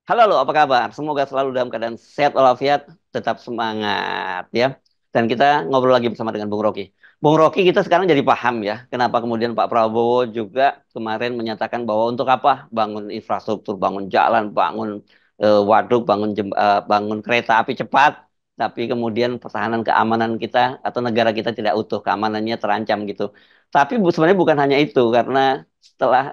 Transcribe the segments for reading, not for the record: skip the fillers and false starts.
Halo, halo, apa kabar? Semoga selalu dalam keadaan sehat walafiat, tetap semangat ya. Dan kita ngobrol lagi bersama dengan Bung Rocky. Bung Rocky, kita sekarang jadi paham ya, kenapa kemudian Pak Prabowo juga kemarin menyatakan bahwa untuk apa bangun infrastruktur, bangun jalan, bangun waduk, bangun kereta api cepat, tapi kemudian pertahanan keamanan kita atau negara kita tidak utuh, keamanannya terancam gitu. Tapi sebenarnya bukan hanya itu, karena setelah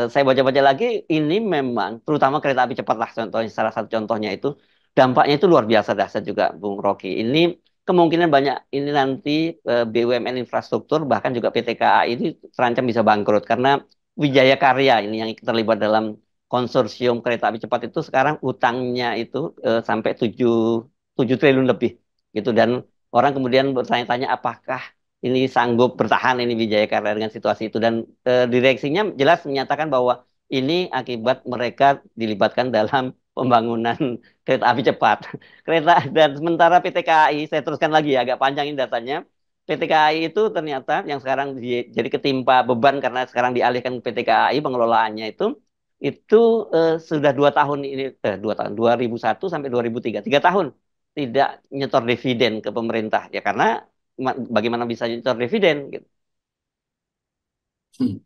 saya baca-baca lagi, ini memang terutama kereta api cepat lah contohnya, salah satu contohnya itu dampaknya itu luar biasa dahsyat juga, Bung Rocky. Ini kemungkinan banyak ini nanti BUMN infrastruktur bahkan juga PT KAI ini terancam bisa bangkrut karena Wijaya Karya ini yang terlibat dalam konsorsium kereta api cepat itu sekarang utangnya itu sampai 7 triliun lebih gitu, dan orang kemudian bertanya-tanya apakah ini sanggup bertahan ini Wijaya Karya dengan situasi itu, dan direksinya jelas menyatakan bahwa ini akibat mereka dilibatkan dalam pembangunan kereta api cepat. Dan sementara PT KAI, saya teruskan lagi ya, agak panjang ini datanya. PT KAI itu ternyata yang sekarang jadi ketimpa beban karena sekarang dialihkan ke PT KAI pengelolaannya itu sudah 2 tahun ini, 2 tahun, 2001 sampai 2003, 3 tahun tidak nyetor dividen ke pemerintah ya, karena bagaimana bisa nyetor dividen gitu. Hmm.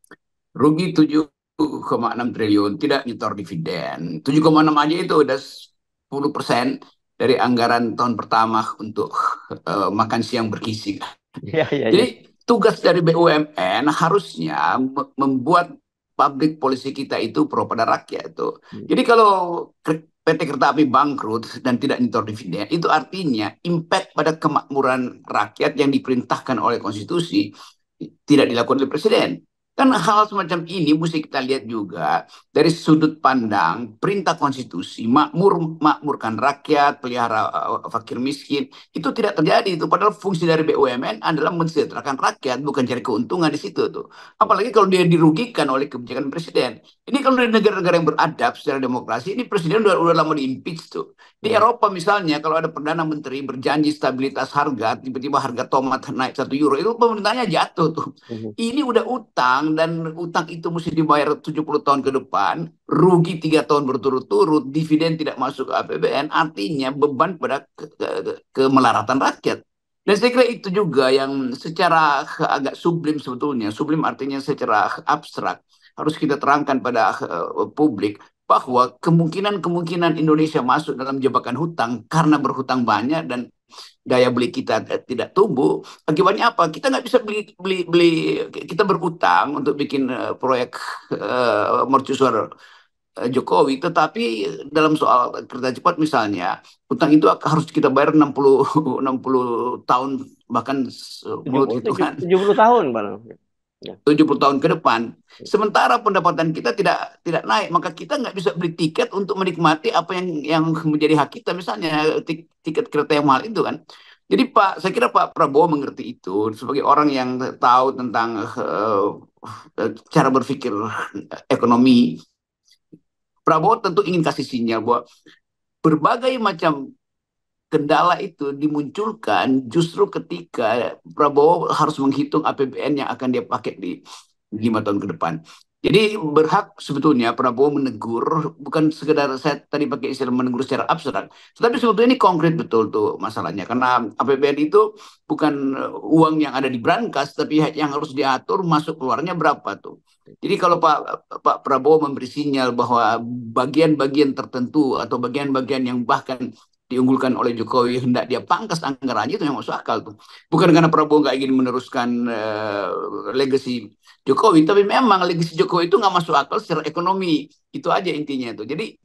Rugi 7,6 triliun, tidak nyetor dividen. 7,6 aja itu udah 10% dari anggaran tahun pertama untuk makan siang bergizi. Iya, iya, Jadi iya. tugas dari BUMN harusnya membuat public policy kita itu pro pada rakyat itu. Hmm. Jadi kalau PT Kereta Api bangkrut dan tidak nyetor dividen, itu artinya impact pada kemakmuran rakyat yang diperintahkan oleh konstitusi tidak dilakukan oleh presiden. Kan hal semacam ini mesti kita lihat juga dari sudut pandang perintah konstitusi, makmurkan rakyat, pelihara fakir miskin, itu tidak terjadi itu. Padahal fungsi dari BUMN adalah mensejahterakan rakyat, bukan cari keuntungan di situ tuh. Apalagi kalau dia dirugikan oleh kebijakan presiden. Ini kalau di negara-negara yang beradab secara demokrasi, ini presiden udah lama di-impeach tuh. Di Hmm. Eropa misalnya, kalau ada perdana menteri berjanji stabilitas harga, tiba-tiba harga tomat naik 1 euro, itu pemerintahnya jatuh tuh. Hmm. Ini udah utang dan utang itu mesti dibayar 70 tahun ke depan, rugi 3 tahun berturut-turut, dividen tidak masuk ke APBN, artinya beban pada kemelaratan rakyat. Dan saya kira itu juga yang secara agak sublim sebetulnya, sublim artinya secara abstrak, harus kita terangkan pada publik bahwa kemungkinan-kemungkinan Indonesia masuk dalam jebakan hutang karena berhutang banyak dan daya beli kita tidak tumbuh. Akibatnya apa? Kita nggak bisa beli, kita berutang untuk bikin proyek mercusuar Jokowi, tetapi dalam soal kereta cepat misalnya, utang itu harus kita bayar 60 tahun bahkan tujuh mulut puluh tujuh hitungan 70 tahun Bang. Ya. 70 tahun ke depan. Sementara pendapatan kita tidak tidak naik, maka kita nggak bisa beli tiket untuk menikmati apa yang menjadi hak kita, misalnya tiket kereta yang mahal itu kan. Jadi saya kira Pak Prabowo mengerti itu sebagai orang yang tahu tentang cara berpikir ekonomi. Prabowo tentu ingin kasih sinyal bahwa berbagai macam kendala itu dimunculkan justru ketika Prabowo harus menghitung APBN yang akan dia pakai di 5 tahun ke depan. Jadi berhak sebetulnya Prabowo menegur, bukan sekedar saya tadi pakai istilah menegur secara abstrak, tetapi sebetulnya ini konkret betul tuh masalahnya. Karena APBN itu bukan uang yang ada di brankas, tapi yang harus diatur masuk keluarnya berapa tuh. Jadi kalau Pak Prabowo memberi sinyal bahwa bagian-bagian tertentu atau bagian-bagian yang bahkan diunggulkan oleh Jokowi hendak dia pangkas anggarannya, itu yang masuk akal tuh. Bukan karena Prabowo nggak ingin meneruskan legacy Jokowi, tapi memang legacy Jokowi itu nggak masuk akal secara ekonomi. Itu aja intinya itu. Jadi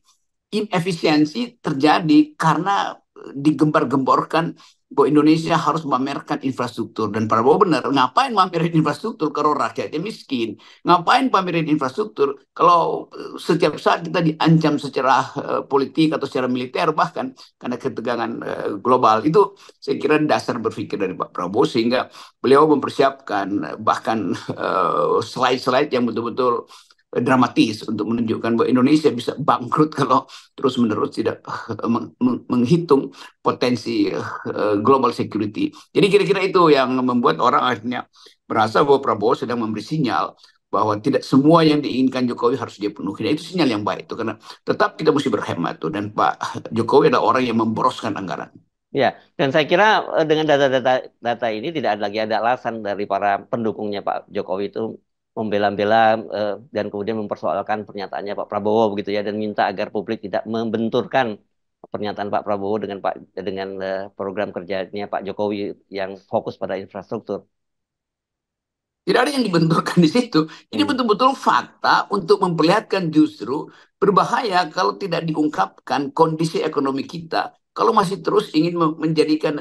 inefisiensi terjadi karena digembar-gemborkan bahwa Indonesia harus memamerkan infrastruktur. Dan Prabowo benar, ngapain pamerin infrastruktur kalau rakyatnya miskin? Ngapain pamerin infrastruktur kalau setiap saat kita diancam secara politik atau secara militer, bahkan karena ketegangan global. Itu saya kira dasar berpikir dari Pak Prabowo, sehingga beliau mempersiapkan bahkan slide-slide yang betul-betul dramatis untuk menunjukkan bahwa Indonesia bisa bangkrut kalau terus-menerus tidak menghitung potensi global security. Jadi kira-kira itu yang membuat orang akhirnya merasa bahwa Prabowo sedang memberi sinyal bahwa tidak semua yang diinginkan Jokowi harus dia penuhi. Nah, itu sinyal yang baik tuh karena tetap kita mesti berhemat tuh dan Pak Jokowi adalah orang yang memboroskan anggaran. Ya, dan saya kira dengan data ini tidak lagi ada alasan dari para pendukungnya Pak Jokowi itu membela-bela dan kemudian mempersoalkan pernyataannya Pak Prabowo begitu ya dan minta agar publik tidak membenturkan pernyataan Pak Prabowo dengan program kerjanya Pak Jokowi yang fokus pada infrastruktur. Tidak ada yang dibenturkan di situ. Ini Hmm. betul-betul fakta untuk memperlihatkan justru berbahaya kalau tidak diungkapkan kondisi ekonomi kita. Kalau masih terus ingin menjadikan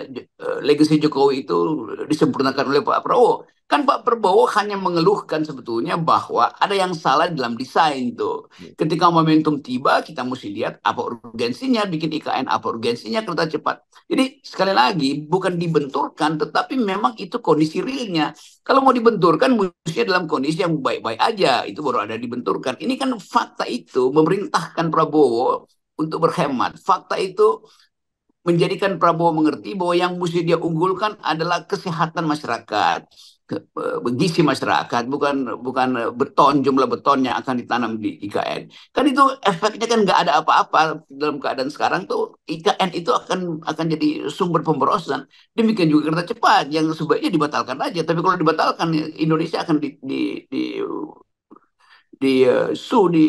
legacy Jokowi itu disempurnakan oleh Pak Prabowo. Kan Pak Prabowo hanya mengeluhkan sebetulnya bahwa ada yang salah dalam desain tuh. Ketika momentum tiba, kita mesti lihat apa urgensinya bikin IKN, apa urgensinya kereta cepat. Jadi sekali lagi bukan dibenturkan, tetapi memang itu kondisi realnya. Kalau mau dibenturkan, mestinya dalam kondisi yang baik-baik aja. Itu baru ada dibenturkan. Ini kan fakta itu memerintahkan Prabowo untuk berhemat. Fakta itu menjadikan Prabowo mengerti bahwa yang mesti dia unggulkan adalah kesehatan masyarakat, gizi masyarakat, bukan bukan beton, jumlah beton yang akan ditanam di IKN. Kan itu efeknya kan nggak ada apa-apa dalam keadaan sekarang tuh IKN itu akan jadi sumber pemborosan. Demikian juga kereta cepat yang sebaiknya dibatalkan aja. Tapi kalau dibatalkan Indonesia akan di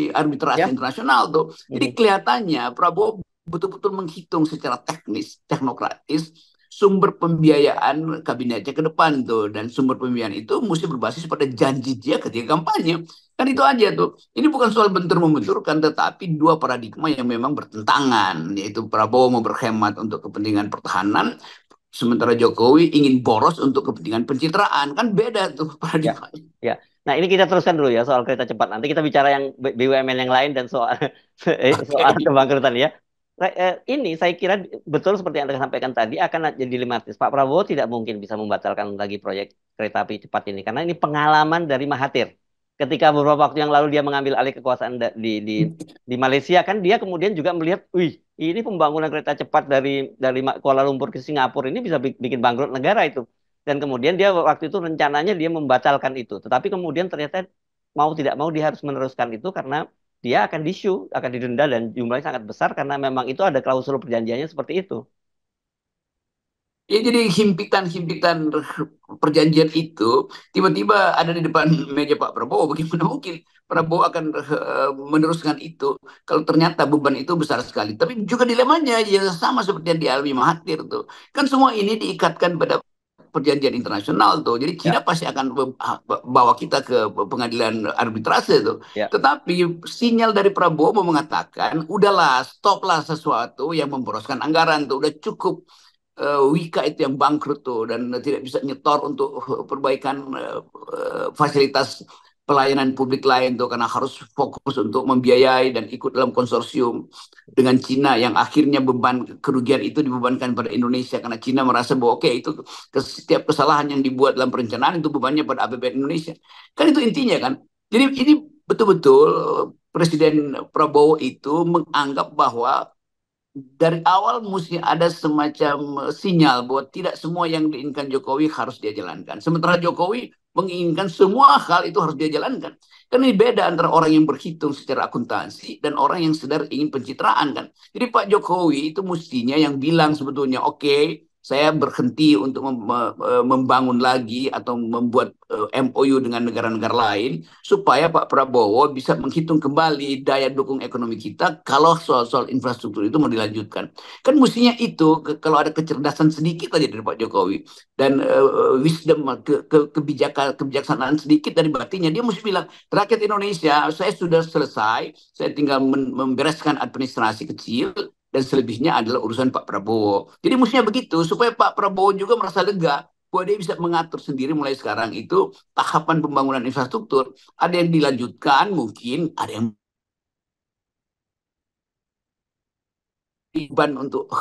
arbitrasi Ya. internasional tuh. Jadi Mhm. kelihatannya Prabowo betul-betul menghitung secara teknis, teknokratis sumber pembiayaan kabinetnya ke depan tuh dan sumber pembiayaan itu mesti berbasis pada janji dia ketika kampanye. Kan itu aja tuh. Ini bukan soal bentur membenturkan tetapi dua paradigma yang memang bertentangan yaitu Prabowo mau berhemat untuk kepentingan pertahanan sementara Jokowi ingin boros untuk kepentingan pencitraan. Kan beda tuh Ya, paradigmanya. ya. Nah, ini kita teruskan dulu ya soal kereta cepat. Nanti kita bicara yang BUMN yang lain dan soal soal Oke. kebangkrutan ya. Ini saya kira betul seperti yang Anda sampaikan tadi akan jadi dilematis. Pak Prabowo tidak mungkin bisa membatalkan lagi proyek kereta api cepat ini karena ini pengalaman dari Mahathir. Ketika beberapa waktu yang lalu dia mengambil alih kekuasaan di Malaysia kan dia kemudian juga melihat, wih, ini pembangunan kereta cepat dari Kuala Lumpur ke Singapura ini bisa bikin bangkrut negara itu. Dan kemudian dia waktu itu rencananya dia membatalkan itu. Tetapi kemudian ternyata mau tidak mau dia harus meneruskan itu karena dia akan disu, akan didenda dan jumlahnya sangat besar karena memang itu ada klausul perjanjiannya seperti itu. Ya jadi himpitan-himpitan perjanjian itu tiba-tiba ada di depan meja Pak Prabowo. Bagaimana mungkin Prabowo akan meneruskan itu kalau ternyata beban itu besar sekali. Tapi juga dilemanya ya sama seperti yang dialami Mahathir tuh. Kan semua ini diikatkan pada perjanjian internasional tuh. Jadi Cina Ya, pasti akan bawa kita ke pengadilan arbitrase tuh. ya, Tetapi sinyal dari Prabowo mau mengatakan, udahlah, stoplah sesuatu yang memboroskan anggaran tuh. Udah cukup Wika itu yang bangkrut tuh dan tidak bisa nyetor untuk perbaikan fasilitas pelayanan publik lain tuh karena harus fokus untuk membiayai dan ikut dalam konsorsium dengan Cina yang akhirnya beban kerugian itu dibebankan pada Indonesia karena Cina merasa bahwa oke itu setiap kesalahan yang dibuat dalam perencanaan itu bebannya pada APBN Indonesia kan itu intinya kan jadi ini betul-betul Presiden Prabowo itu menganggap bahwa dari awal mesti ada semacam sinyal bahwa tidak semua yang diinginkan Jokowi harus dia jalankan. Sementara Jokowi menginginkan semua hal itu harus dia jalankan. Karena ini beda antara orang yang berhitung secara akuntansi dan orang yang sedar ingin pencitraan kan. Jadi Pak Jokowi itu mestinya yang bilang sebetulnya oke, okay, saya berhenti untuk membangun lagi atau membuat MOU dengan negara-negara lain supaya Pak Prabowo bisa menghitung kembali daya dukung ekonomi kita kalau soal-soal infrastruktur itu mau dilanjutkan. Kan mestinya itu kalau ada kecerdasan sedikit aja dari Pak Jokowi dan wisdom kebijaksanaan sedikit dari batinnya dia mesti bilang rakyat Indonesia saya sudah selesai, saya tinggal membereskan administrasi kecil dan selebihnya adalah urusan Pak Prabowo. Jadi mestinya begitu supaya Pak Prabowo juga merasa lega bahwa dia bisa mengatur sendiri mulai sekarang itu tahapan pembangunan infrastruktur. Ada yang dilanjutkan mungkin, ada yang IBAN untuk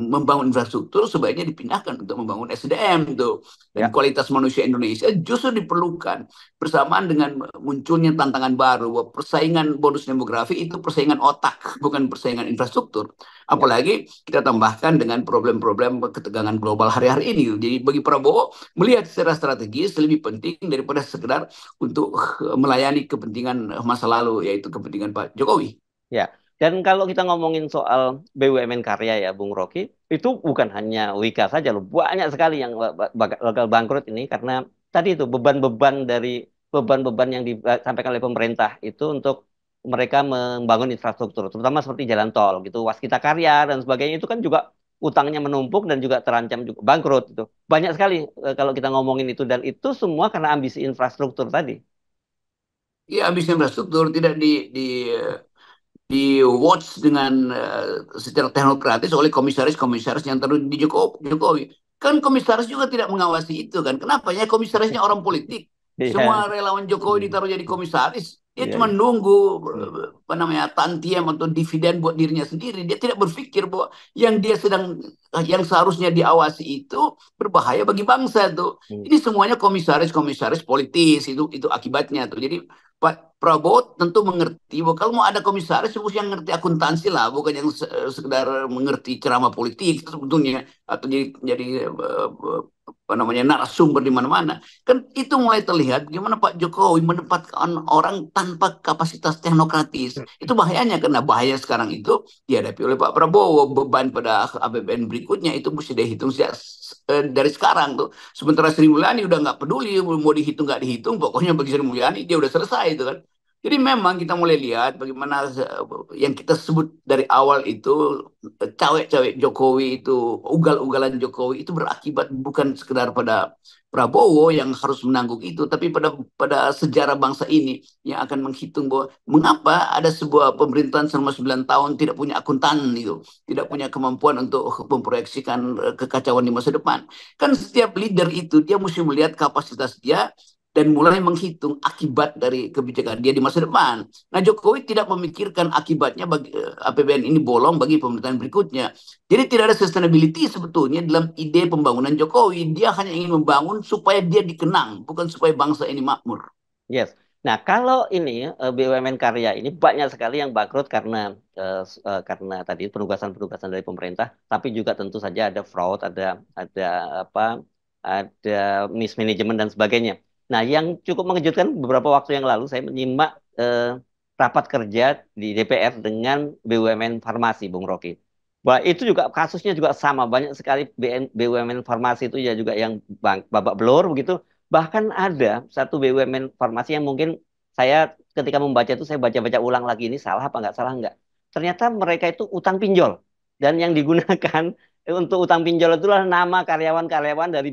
membangun infrastruktur sebaiknya dipindahkan untuk membangun SDM tuh. Dan Ya, kualitas manusia Indonesia justru diperlukan bersamaan dengan munculnya tantangan baru. Bahwa persaingan bonus demografi itu persaingan otak, bukan persaingan infrastruktur. ya. Apalagi kita tambahkan dengan problem-problem ketegangan global hari-hari ini. Jadi bagi Prabowo melihat secara strategis lebih penting daripada sekedar untuk melayani kepentingan masa lalu, yaitu kepentingan Pak Jokowi. Ya, dan kalau kita ngomongin soal BUMN karya ya, Bung Rocky, itu bukan hanya Wika saja loh, banyak sekali yang bakal bangkrut ini karena tadi itu beban-beban yang disampaikan oleh pemerintah itu untuk mereka membangun infrastruktur, terutama seperti jalan tol gitu, Waskita Karya dan sebagainya itu kan juga utangnya menumpuk dan juga terancam juga bangkrut itu. Banyak sekali kalau kita ngomongin itu dan itu semua karena ambisi infrastruktur tadi. Ya, habis infrastruktur tidak di watch dengan secara teknokratis oleh komisaris-komisaris yang terus di Jokowi. Kan komisaris juga tidak mengawasi itu kan. Kenapa ya komisarisnya orang politik? Iya. Semua relawan Jokowi ditaruh jadi komisaris. Dia Iya, cuma iya. nunggu apa namanya tantiem atau dividen buat dirinya sendiri. Dia tidak berpikir bahwa yang seharusnya diawasi itu berbahaya bagi bangsa tuh. Hmm. Ini semuanya komisaris-komisaris politis itu akibatnya tuh. Jadi Pak Prabowo tentu mengerti bahwa kalau mau ada komisaris harus yang ngerti akuntansi lah, bukan yang sekedar mengerti ceramah politik sebetulnya atau jadi apa namanya narasumber di mana-mana. Kan itu mulai terlihat gimana Pak Jokowi menempatkan orang tanpa kapasitas teknokratis. Itu bahayanya karena bahaya sekarang itu dihadapi oleh Pak Prabowo. Beban pada APBN berikutnya itu mesti dihitung dari sekarang tuh. Sementara Sri Mulyani udah nggak peduli mau dihitung nggak dihitung, pokoknya bagi Sri Mulyani dia udah selesai itu kan. Jadi memang kita mulai lihat bagaimana yang kita sebut dari awal itu cawe-cawe Jokowi itu ugal-ugalan Jokowi itu berakibat bukan sekedar pada Prabowo yang harus menanggung itu, tapi pada sejarah bangsa ini yang akan menghitung bahwa mengapa ada sebuah pemerintahan selama 9 tahun tidak punya akuntan itu, tidak punya kemampuan untuk memproyeksikan kekacauan di masa depan. Kan setiap leader itu dia mesti melihat kapasitas dia dan mulai menghitung akibat dari kebijakan dia di masa depan. Nah, Jokowi tidak memikirkan akibatnya bagi APBN ini bolong bagi pemerintahan berikutnya. Jadi tidak ada sustainability sebetulnya dalam ide pembangunan Jokowi. Dia hanya ingin membangun supaya dia dikenang, bukan supaya bangsa ini makmur. Yes. Nah, kalau ini BUMN karya ini banyak sekali yang bangkrut karena tadi penugasan-penugasan dari pemerintah, tapi juga tentu saja ada fraud, ada apa, ada mismanagement dan sebagainya. Nah, yang cukup mengejutkan beberapa waktu yang lalu saya menyimak rapat kerja di DPR dengan BUMN farmasi, Bung Rocky. Wah, itu juga kasusnya juga sama, banyak sekali BUMN farmasi itu ya juga yang babak belur begitu. Bahkan ada satu BUMN farmasi yang mungkin saya ketika membaca itu saya baca-baca ulang lagi ini salah apa nggak salah nggak. Ternyata mereka itu utang pinjol dan yang digunakan untuk utang pinjol itulah nama karyawan-karyawan dari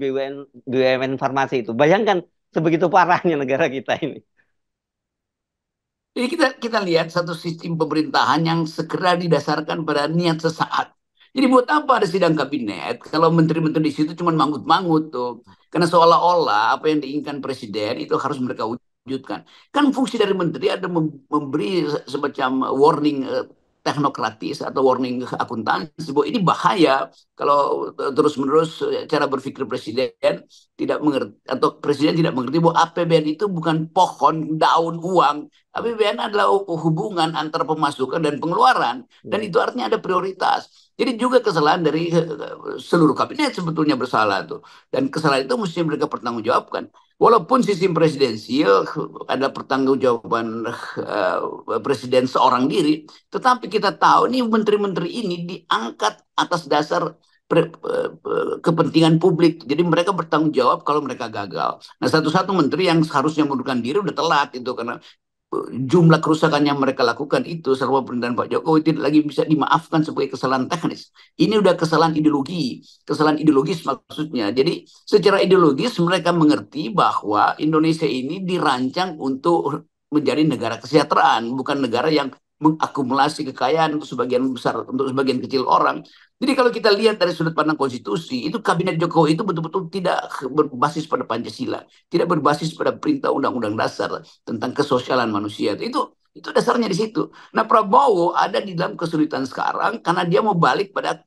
BUMN farmasi itu. Bayangkan sebegitu parahnya negara kita ini. Jadi kita lihat satu sistem pemerintahan yang segera didasarkan pada niat sesaat. Jadi buat apa ada sidang kabinet kalau menteri-menteri di situ cuma manggut-manggut tuh. Karena seolah-olah apa yang diinginkan presiden itu harus mereka wujudkan. Kan fungsi dari menteri ada memberi semacam warning teknokratis atau warning akuntansi bahwa ini bahaya kalau terus-menerus cara berpikir presiden tidak mengerti atau presiden tidak mengerti bahwa APBN itu bukan pohon daun uang. APBN adalah hubungan antara pemasukan dan pengeluaran dan Hmm. itu artinya ada prioritas. Jadi juga kesalahan dari seluruh kabinet sebetulnya bersalah tuh dan kesalahan itu mesti mereka pertanggungjawabkan. Walaupun sistem presidensial ada pertanggungjawaban presiden seorang diri, tetapi kita tahu nih menteri-menteri ini diangkat atas dasar kepentingan publik. Jadi mereka bertanggung jawab kalau mereka gagal. Nah, satu-satu menteri yang seharusnya mundurkan diri udah telat itu karena jumlah kerusakan yang mereka lakukan itu selama pemerintahan Pak Jokowi tidak lagi bisa dimaafkan sebagai kesalahan teknis. Ini udah kesalahan ideologis maksudnya. Jadi secara ideologis mereka mengerti bahwa Indonesia ini dirancang untuk menjadi negara kesejahteraan, bukan negara yang mengakumulasi kekayaan untuk sebagian besar, untuk sebagian kecil orang. Jadi kalau kita lihat dari sudut pandang konstitusi, itu kabinet Jokowi itu betul-betul tidak berbasis pada Pancasila, tidak berbasis pada perintah undang-undang dasar tentang kesosialan manusia. Itu Itu dasarnya di situ. Nah, Prabowo ada di dalam kesulitan sekarang karena dia mau balik pada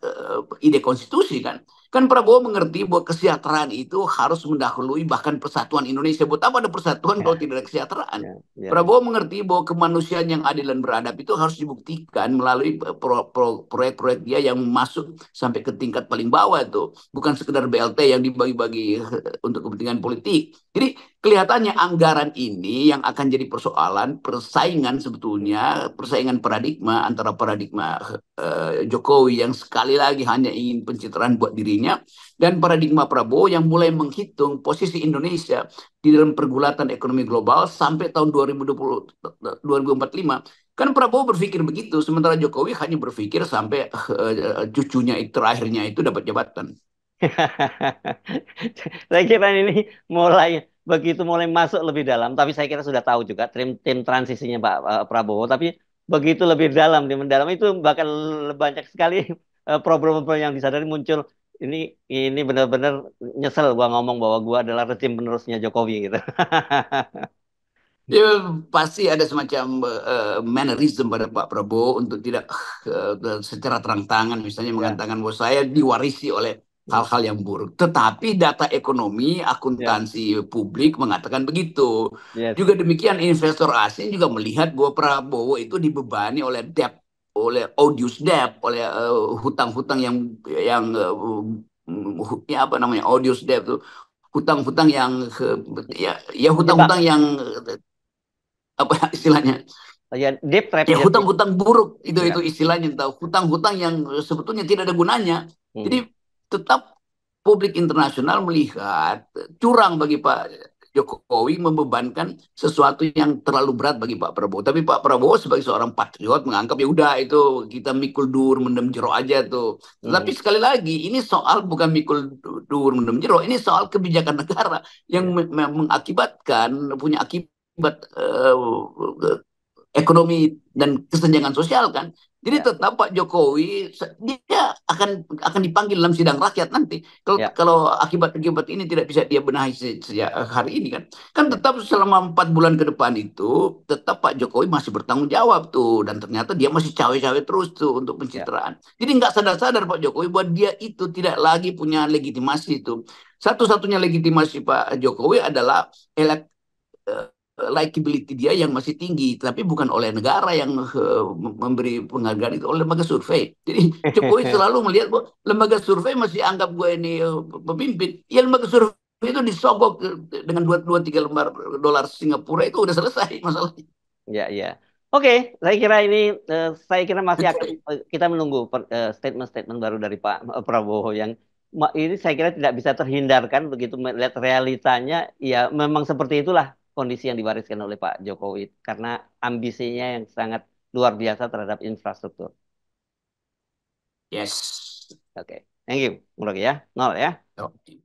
ide konstitusi kan. Kan Prabowo mengerti bahwa kesejahteraan itu harus mendahului bahkan persatuan Indonesia. Buat apa ada persatuan kalau Ya, tidak ada kesejahteraan? ya, ya. Prabowo mengerti bahwa kemanusiaan yang adil dan beradab itu harus dibuktikan melalui proyek-proyek dia yang masuk sampai ke tingkat paling bawah itu. Bukan sekedar BLT yang dibagi-bagi untuk kepentingan politik. Jadi kelihatannya anggaran ini yang akan jadi persoalan persaingan sebetulnya persaingan paradigma antara paradigma Jokowi yang sekali lagi hanya ingin pencitraan buat dirinya dan paradigma Prabowo yang mulai menghitung posisi Indonesia di dalam pergulatan ekonomi global sampai tahun 2020 2045. Kan Prabowo berpikir begitu sementara Jokowi hanya berpikir sampai cucunya terakhirnya itu dapat jabatan. Saya kira ini mulai begitu mulai masuk lebih dalam, tapi saya kira sudah tahu juga tim tim transisinya Pak Prabowo. Tapi begitu lebih dalam, di mendalam itu bakal banyak sekali problem-problem yang disadari muncul. Ini ini benar-benar nyesel gua ngomong bahwa gua adalah rezim penerusnya Jokowi gitu. Ya, pasti ada semacam mannerism pada Pak Prabowo untuk tidak secara terang-terangan misalnya Ya, mengatakan bahwa saya diwarisi oleh ya, hal-hal yang buruk. Tetapi data ekonomi, ya, akuntansi publik mengatakan begitu. yes. Juga demikian investor asing juga melihat bahwa Prabowo itu dibebani oleh debt, oleh odious debt, oleh hutang-hutang ya apa namanya odious debt itu hutang-hutang yang ya Menjebak. hutang-hutang yang apa istilahnya Ya, deep trap, ya deep, hutang-hutang buruk itu ya. istilahnya tahu hutang-hutang yang sebetulnya tidak ada gunanya. Hmm. Jadi tetap publik internasional melihat curang bagi Pak Jokowi membebankan sesuatu yang terlalu berat bagi Pak Prabowo. Tapi Pak Prabowo sebagai seorang patriot menganggap ya udah itu kita mikul dur mendem jero aja tuh. Tetapi Hmm. sekali lagi ini soal bukan mikul dur mendem jero, ini soal kebijakan negara yang Ya, mengakibatkan punya akibat ekonomi dan kesenjangan sosial kan. Jadi ya, tetap Pak Jokowi dia akan dipanggil dalam sidang rakyat nanti. Kalau ya, kalau akibat-akibat ini tidak bisa dia benahi sejak hari ini kan. Kan ya, tetap selama 4 bulan ke depan itu tetap Pak Jokowi masih bertanggung jawab tuh dan ternyata dia masih cawe-cawe terus tuh untuk ya. pencitraan. Jadi nggak sadar-sadar Pak Jokowi bahwa dia itu tidak lagi punya legitimasi itu. Satu-satunya legitimasi Pak Jokowi adalah elek likability dia yang masih tinggi, tapi bukan oleh negara yang memberi penghargaan itu oleh lembaga survei. Jadi Jokowi selalu melihat bahwa lembaga survei masih anggap gue ini pemimpin. Ya lembaga survei itu disogok dengan dua tiga lembar dolar Singapura itu udah selesai masalahnya. Ya, ya. Oke, saya kira ini saya kira masih akan kita menunggu statement-statement baru dari Pak Prabowo yang ini saya kira tidak bisa terhindarkan begitu melihat realitanya ya memang seperti itulah kondisi yang diwariskan oleh Pak Jokowi karena ambisinya yang sangat luar biasa terhadap infrastruktur. Yes. Oke, thank you, Bung Rocky ya. Nol ya. Oke.